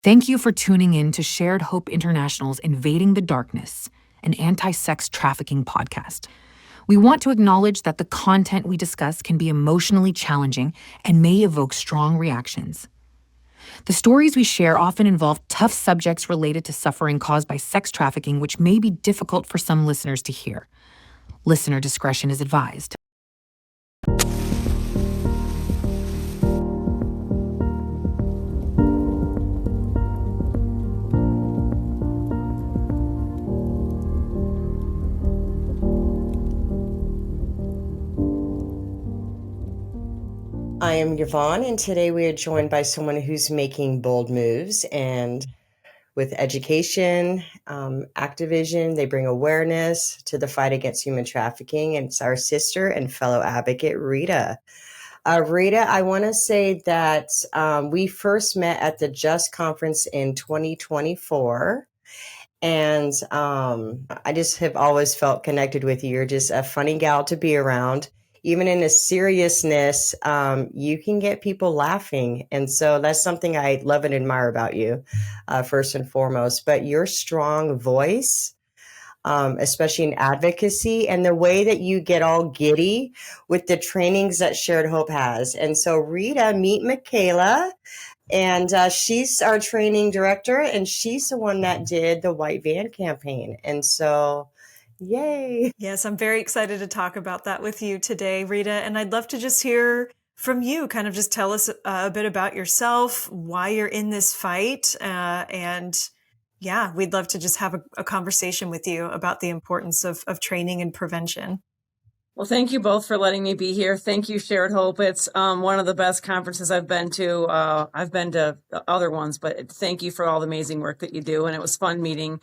Thank you for tuning in to Shared Hope International's Invading the Darkness, an anti-sex trafficking podcast. We want to acknowledge that the content we discuss can be emotionally challenging and may evoke strong reactions. The stories we share often involve tough subjects related to suffering caused by sex trafficking, which may be difficult for some listeners to hear. Listener discretion is advised. I am Yvonne, and today we are joined by someone who's making bold moves and with education, activism, they bring awareness to the fight against human trafficking. And it's our sister and fellow advocate, Rita. Rita, I want to say that we first met at the Just Conference in 2024. And I just have always felt connected with you. You're just a funny gal to be around. Even in a seriousness, you can get people laughing. And so that's something I love and admire about you, first and foremost. But your strong voice, especially in advocacy, and the way that you get all giddy with the trainings that Shared Hope has. And so, Rita, meet Michaela. And she's our training director, and she's the one that did the White Van campaign. And so, yay. Yes, I'm very excited to talk about that with you today, Rita. And I'd love to just hear from you, kind of just tell us a bit about yourself, why you're in this fight. And yeah, we'd love to just have a conversation with you about the importance of training and prevention. Well, thank you both for letting me be here. Thank you, Shared Hope. It's one of the best conferences I've been to. I've been to other ones, but thank you for all the amazing work that you do. And it was fun meeting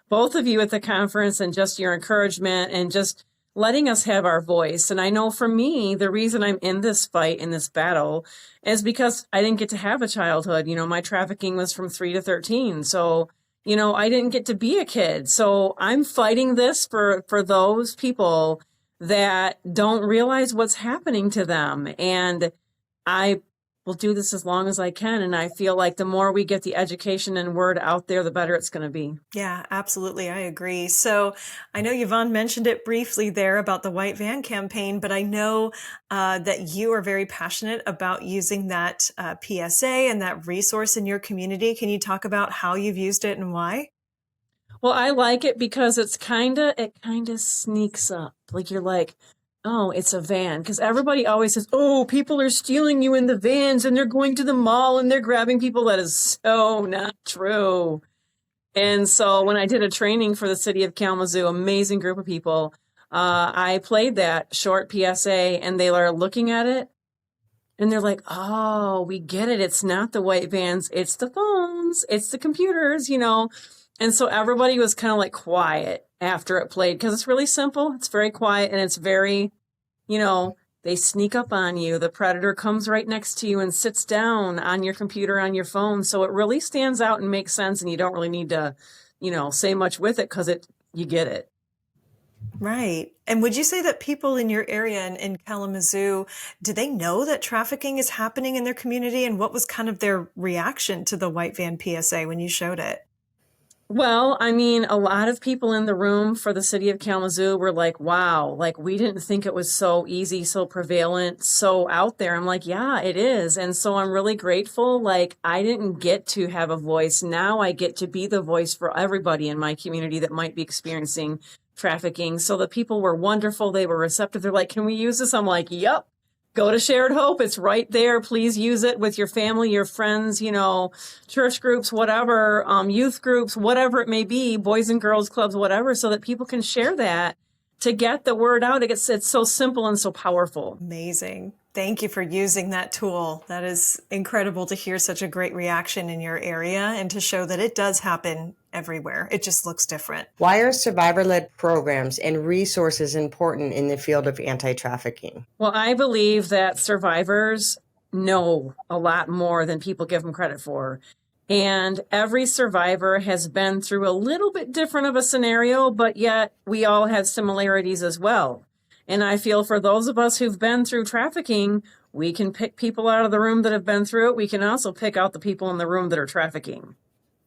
both of you at the conference and just your encouragement and just letting us have our voice. And I know for me, the reason I'm in this fight, in this battle, is because I didn't get to have a childhood. You know, my trafficking was from 3 to 13. So, you know, I didn't get to be a kid. So I'm fighting this for those people that don't realize what's happening to them. And I will do this as long as I can. And I feel like the more we get the education and word out there, the better it's going to be. Yeah, absolutely. I agree. So I know Yvonne mentioned it briefly there about the White Van campaign, but I know that you are very passionate about using that PSA and that resource in your community. Can you talk about how you've used it and why? Well, I like it because it kind of sneaks up. Like you're like, oh, it's a van. Because everybody always says, oh, people are stealing you in the vans and they're going to the mall and they're grabbing people. That is so not true. And so when I did a training for the city of Kalamazoo, amazing group of people, I played that short PSA and they are looking at it and they're like, oh, we get it. It's not the white vans. It's the phones. It's the computers, you know. And so everybody was kind of like quiet after it played because it's really simple. It's very quiet and it's very, you know, they sneak up on you. The predator comes right next to you and sits down on your computer, on your phone. So it really stands out and makes sense. And you don't really need to, you know, say much with it because you get it. Right. And would you say that people in your area in Kalamazoo, do they know that trafficking is happening in their community? And what was kind of their reaction to the White Van PSA when you showed it? Well, I mean, a lot of people in the room for the city of Kalamazoo were like, wow, like we didn't think it was so easy, so prevalent, so out there. I'm like, yeah, it is. And so I'm really grateful. Like I didn't get to have a voice. Now I get to be the voice for everybody in my community that might be experiencing trafficking. So the people were wonderful. They were receptive. They're like, can we use this? I'm like, yep. Go to Shared Hope. It's right there. Please use it with your family, your friends, you know, church groups, whatever, youth groups, whatever it may be, boys and girls clubs, whatever, so that people can share that to get the word out. It's so simple and so powerful. Amazing. Thank you for using that tool. That is incredible to hear such a great reaction in your area and to show that it does happen everywhere. It just looks different. Why are survivor-led programs and resources important in the field of anti-trafficking? Well, I believe that survivors know a lot more than people give them credit for. And every survivor has been through a little bit different of a scenario, but yet we all have similarities as well. And I feel for those of us who've been through trafficking, we can pick people out of the room that have been through it. We can also pick out the people in the room that are trafficking.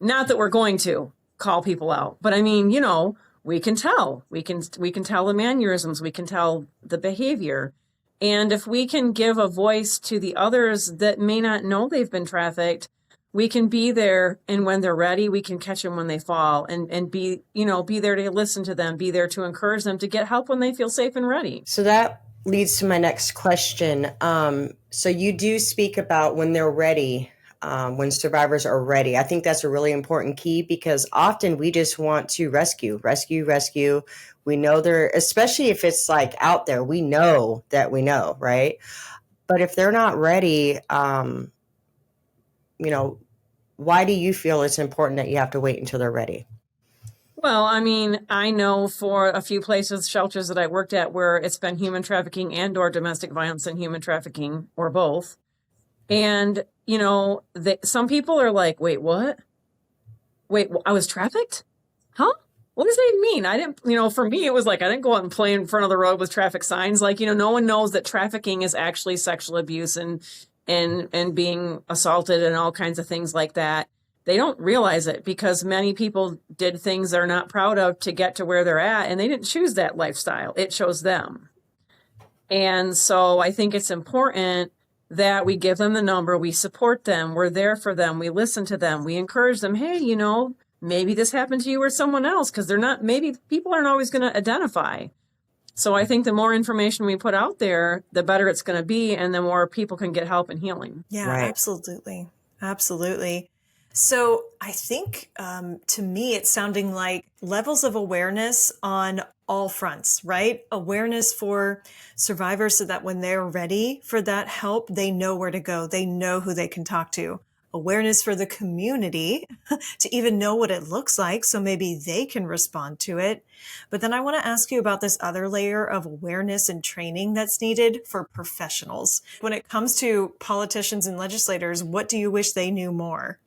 Not that we're going to call people out, but I mean, we can tell. We can tell the mannerisms. We can tell the behavior. And if we can give a voice to the others that may not know they've been trafficked, we can be there. And when they're ready, we can catch them when they fall and be there to listen to them, be there to encourage them to get help when they feel safe and ready. So that leads to my next question. So you do speak about when they're ready, when survivors are ready. I think that's a really important key, because often we just want to rescue. We know they're, especially if it's like out there, we know that we know, right? But if they're not ready, why do you feel it's important that you have to wait until they're ready? Well, I mean, I know for a few places, shelters that I worked at, where it's been human trafficking and or domestic violence and human trafficking, or both. And, some people are like, wait, what? Wait, I was trafficked? Huh? What does that even mean? I didn't, for me, it was like, I didn't go out and play in front of the road with traffic signs. Like, no one knows that trafficking is actually sexual abuse and being assaulted and all kinds of things like that. They don't realize it because many people did things they're not proud of to get to where they're at, and they didn't choose that lifestyle. It chose them. And so I think it's important that we give them the number, we support them, we're there for them, we listen to them, we encourage them, hey, maybe this happened to you or someone else, because maybe people aren't always going to identify. So I think the more information we put out there, the better it's going to be, and the more people can get help and healing. Yeah, Right. Absolutely. Absolutely. So I think to me, it's sounding like levels of awareness on all fronts, right? Awareness for survivors so that when they're ready for that help, they know where to go. They know who they can talk to. Awareness for the community to even know what it looks like, so maybe they can respond to it. But then I want to ask you about this other layer of awareness and training that's needed for professionals. When it comes to politicians and legislators, what do you wish they knew more?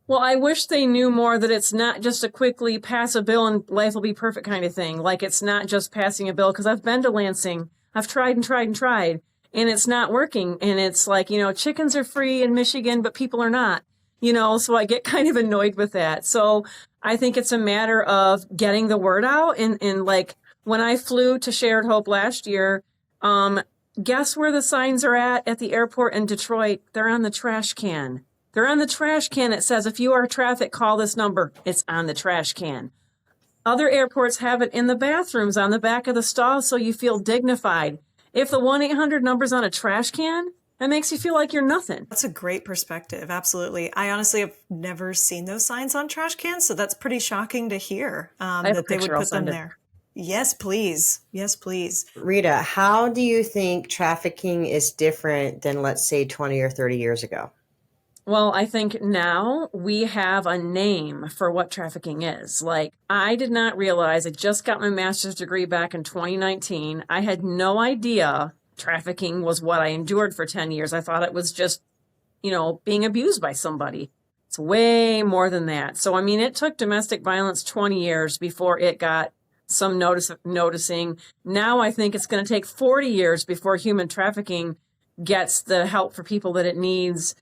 Well, I wish they knew more that it's not just a quickly pass a bill and life will be perfect kind of thing. Like, it's not just passing a bill, because I've been to Lansing. I've tried and tried and tried, and it's not working. And it's like, chickens are free in Michigan, but people are not, so I get kind of annoyed with that. So I think it's a matter of getting the word out. And like, when I flew to Shared Hope last year, guess where the signs are at the airport in Detroit? They're on the trash can. They're on the trash can. It says, if you are trafficked, call this number. It's on the trash can. Other airports have it in the bathrooms on the back of the stall, so you feel dignified. If the 1-800 number's on a trash can, that makes you feel like you're nothing. That's a great perspective. Absolutely. I honestly have never seen those signs on trash cans, so that's pretty shocking to hear that they would put them there. Yes, please. Yes, please. Rita, how do you think trafficking is different than, let's say, 20 or 30 years ago? Well, I think now we have a name for what trafficking is. Like, I did not realize, I just got my master's degree back in 2019. I had no idea trafficking was what I endured for 10 years. I thought it was just, being abused by somebody. It's way more than that. So, I mean, it took domestic violence 20 years before it got some noticing. Now I think it's going to take 40 years before human trafficking gets the help for people that it needs.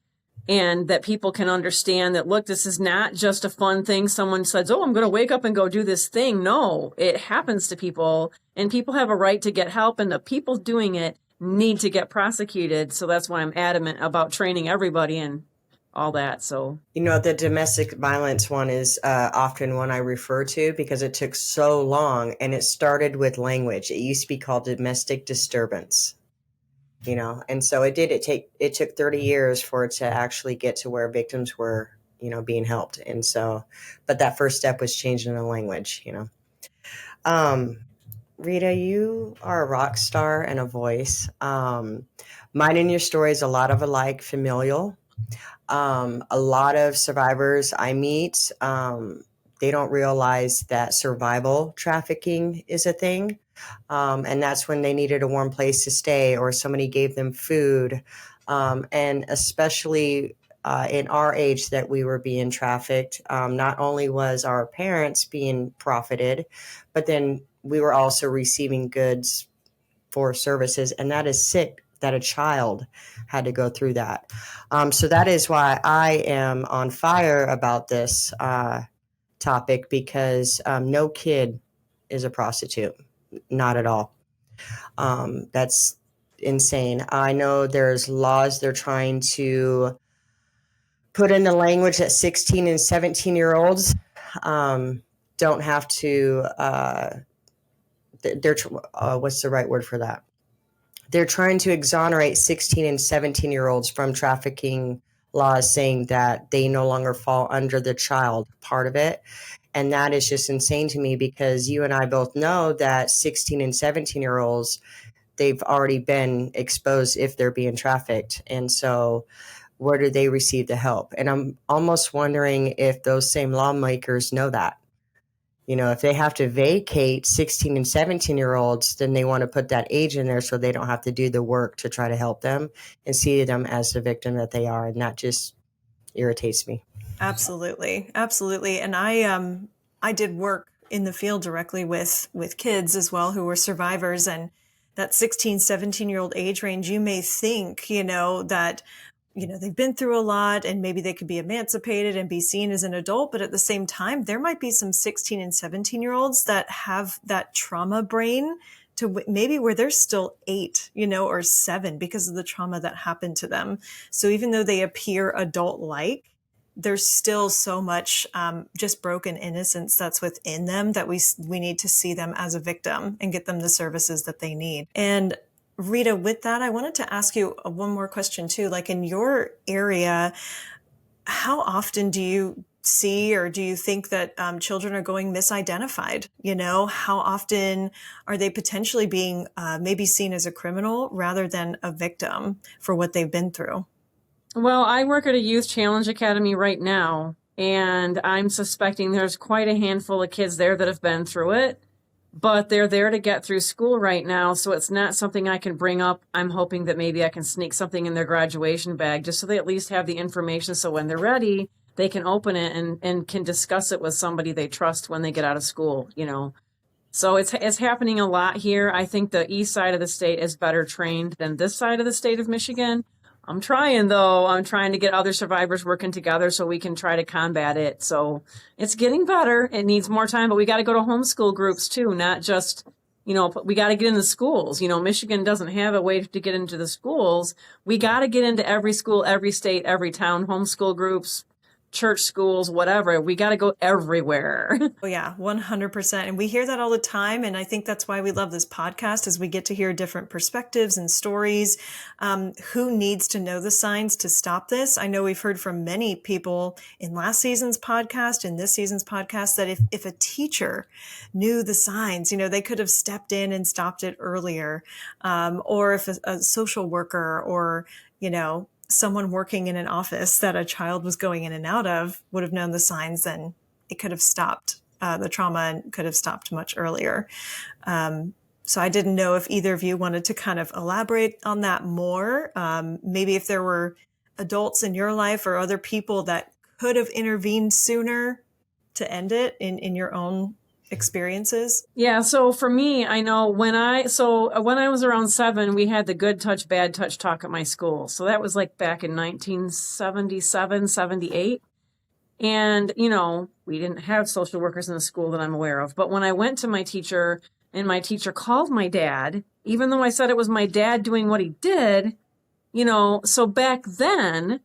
And that people can understand that, look, this is not just a fun thing. Someone says, oh, I'm going to wake up and go do this thing. No, it happens to people, and people have a right to get help, and the people doing it need to get prosecuted. So that's why I'm adamant about training everybody and all that. So, the domestic violence one is often one I refer to because it took so long, and it started with language. It used to be called domestic disturbance. And so it took 30 years for it to actually get to where victims were, being helped. And so, but that first step was changing the language, Rita, you are a rock star and a voice. Mine and your story is a lot of alike, familial. A lot of survivors I meet, they don't realize that survival trafficking is a thing. And that's when they needed a warm place to stay, or somebody gave them food. And especially in our age that we were being trafficked, not only was our parents being profited, but then we were also receiving goods for services. And that is sick that a child had to go through that. So that is why I am on fire about this topic, because no kid is a prostitute, not at all. That's insane. I know there's laws they're trying to put in the language that 16 and 17-year-olds don't have to, what's the right word for that? They're trying to exonerate 16 and 17-year-olds from trafficking laws, saying that they no longer fall under the child part of it. And that is just insane to me, because you and I both know that 16 and 17-year-olds, they've already been exposed if they're being trafficked. And so where do they receive the help? And I'm almost wondering if those same lawmakers know that. You know, if they have to vacate 16 and 17-year-olds, then they want to put that age in there so they don't have to do the work to try to help them and see them as the victim that they are. And that just irritates me. Absolutely. Absolutely. And I did work in the field directly with kids as well who were survivors, and that 16, 17-year-old age range, you may think, that, they've been through a lot and maybe they could be emancipated and be seen as an adult. But at the same time, there might be some 16 and 17-year-olds that have that trauma brain to maybe where they're still 8, or 7 because of the trauma that happened to them. So even though they appear adult-like, there's still so much just broken innocence that's within them that we need to see them as a victim and get them the services that they need. And Rita, with that, I wanted to ask you one more question too. Like in your area, how often do you see or do you think that children are going misidentified? How often are they potentially being maybe seen as a criminal rather than a victim for what they've been through? Well, I work at a youth challenge academy right now, and I'm suspecting there's quite a handful of kids there that have been through it, but they're there to get through school right now. So it's not something I can bring up. I'm hoping that maybe I can sneak something in their graduation bag just so they at least have the information. So when they're ready, they can open it and can discuss it with somebody they trust when they get out of school, So it's happening a lot here. I think the east side of the state is better trained than this side of the state of Michigan. I'm trying, though. I'm trying to get other survivors working together so we can try to combat it. So it's getting better. It needs more time, but we got to go to homeschool groups too, not just, we got to get in the schools. Michigan doesn't have a way to get into the schools. We got to get into every school, every state, every town, homeschool groups, church schools, whatever. We got to go everywhere. Oh yeah, 100%. And we hear that all the time. And I think that's why we love this podcast, is we get to hear different perspectives and stories. Who needs to know the signs to stop this? I know we've heard from many people in last season's podcast and this season's podcast that if a teacher knew the signs, they could have stepped in and stopped it earlier. Or if a social worker or, someone working in an office that a child was going in and out of would have known the signs, then it could have stopped the trauma and could have stopped much earlier. So I didn't know if either of you wanted to kind of elaborate on that more. Maybe if there were adults in your life or other people that could have intervened sooner to end it in your own experiences? Yeah. So for me, I know when I was around 7, we had the good touch, bad touch talk at my school. So that was like back in 1977, 78. And, we didn't have social workers in the school that I'm aware of. But when I went to my teacher and my teacher called my dad, even though I said it was my dad doing what he did, so back then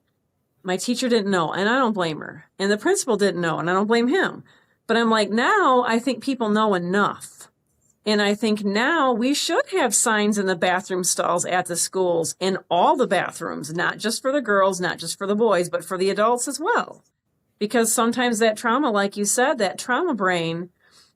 my teacher didn't know, and I don't blame her. And the principal didn't know, and I don't blame him. But I'm like, now I think people know enough. And I think now we should have signs in the bathroom stalls at the schools, in all the bathrooms, not just for the girls, not just for the boys, but for the adults as well. Because sometimes that trauma, like you said, that trauma brain,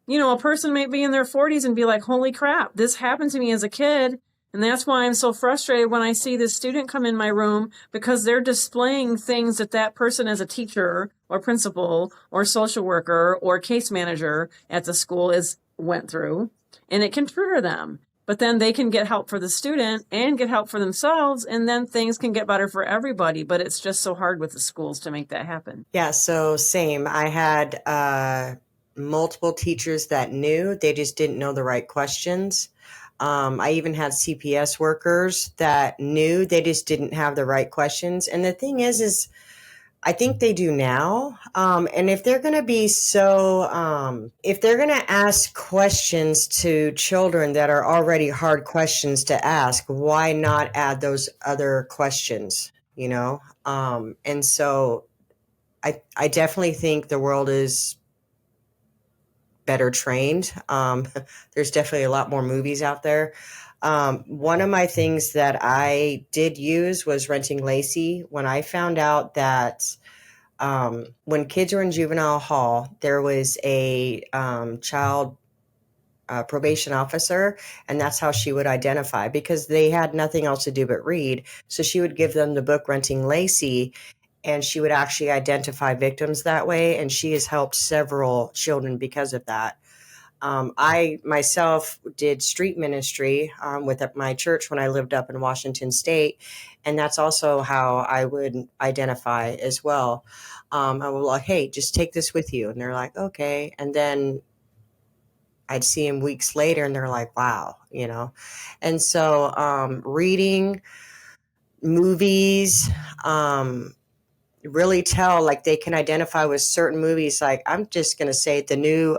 a person may be in their 40s and be like, holy crap, this happened to me as a kid. And that's why I'm so frustrated when I see this student come in my room, because they're displaying things that person as a teacher or principal or social worker or case manager at the school went through, and it can trigger them. But then they can get help for the student and get help for themselves, and then things can get better for everybody. But it's just so hard with the schools to make that happen. Yeah, so same. I had multiple teachers that knew, they just didn't know the right questions. I even had CPS workers that knew, they just didn't have the right questions. And the thing is I think they do now. And if they're going to be if they're going to ask questions to children that are already hard questions to ask, why not add those other questions, you know? And so I definitely think the world is better trained. There's definitely a lot more movies out there. One of my things that I did use was renting Lacey. When I found out that when kids were in juvenile hall, there was a child probation officer, and that's how she would identify, because they had nothing else to do but read. So she would give them the book Renting Lacey, and she would actually identify victims that way. And she has helped several children because of that. I myself did street ministry with my church when I lived up in Washington State. And that's also how I would identify as well. I was like, hey, just take this with you. And they're like, okay. And then I'd see them weeks later and they're like, wow, you know? And so reading movies, really tell, like they can identify with certain movies. Like I'm just going to say the new,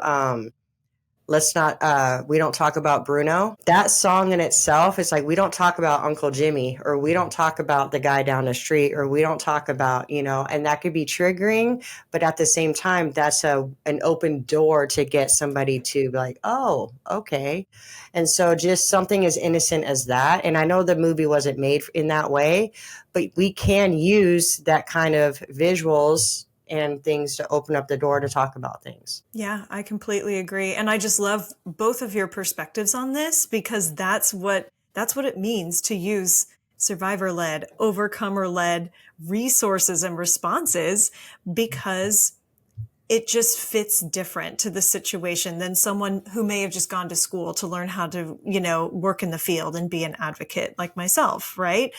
we don't talk about Bruno. That song in itself is like, we don't talk about Uncle Jimmy, or we don't talk about the guy down the street, or we don't talk about, you know, and that could be triggering, but at the same time, that's an open door to get somebody to be like, oh, okay. And so just something as innocent as that. And I know the movie wasn't made in that way, but we can use that kind of visuals and things to open up the door to talk about things. Yeah, I completely agree. And I just love both of your perspectives on this, because that's what it means to use survivor-led, overcomer-led resources and responses, because it just fits different to the situation than someone who may have just gone to school to learn how to, you know, work in the field and be an advocate like myself, right?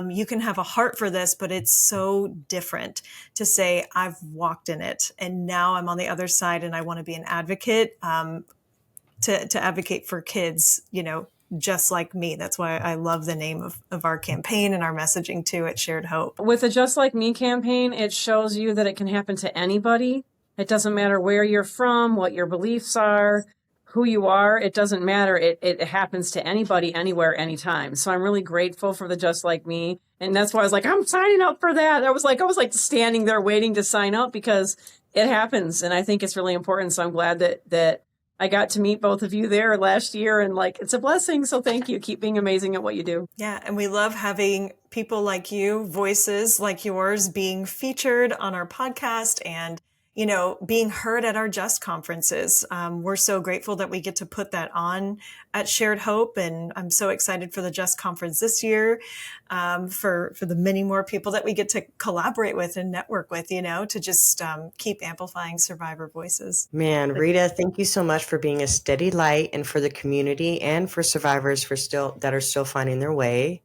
You can have a heart for this, but it's so different to say, I've walked in it and now I'm on the other side and I want to be an advocate, to advocate for kids, you know, just like me. That's why I love the name of our campaign and our messaging too at Shared Hope. With the Just Like Me campaign, it shows you that it can happen to anybody. It doesn't matter where you're from, what your beliefs are, who you are. It doesn't matter. It happens to anybody, anywhere, anytime. So I'm really grateful for the Just Like Me. And that's why I was like, I'm signing up for that. I was like standing there waiting to sign up, because it happens. And I think it's really important. So I'm glad that I got to meet both of you there last year, and like, it's a blessing. So thank you. Keep being amazing at what you do. Yeah. And we love having people like you, voices like yours, being featured on our podcast and, you know, being heard at our Just conferences. We're so grateful that we get to put that on at Shared Hope. And I'm so excited for the Just conference this year, for the many more people that we get to collaborate with and network with, you know, to just keep amplifying survivor voices. Man, Rita, thank you so much for being a steady light, and for the community, and for survivors that are still finding their way.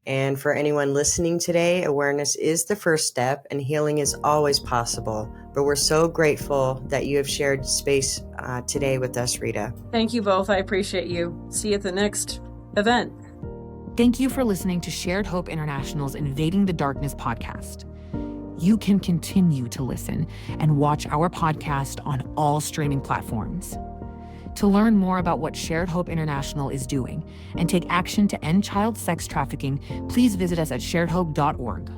And for anyone listening today, awareness is the first step, and healing is always possible. But we're so grateful that you have shared space today with us, Rita. Thank you both. I appreciate you. See you at the next event. Thank you for listening to Shared Hope International's Invading the Darkness podcast. You can continue to listen and watch our podcast on all streaming platforms. To learn more about what Shared Hope International is doing and take action to end child sex trafficking, please visit us at sharedhope.org.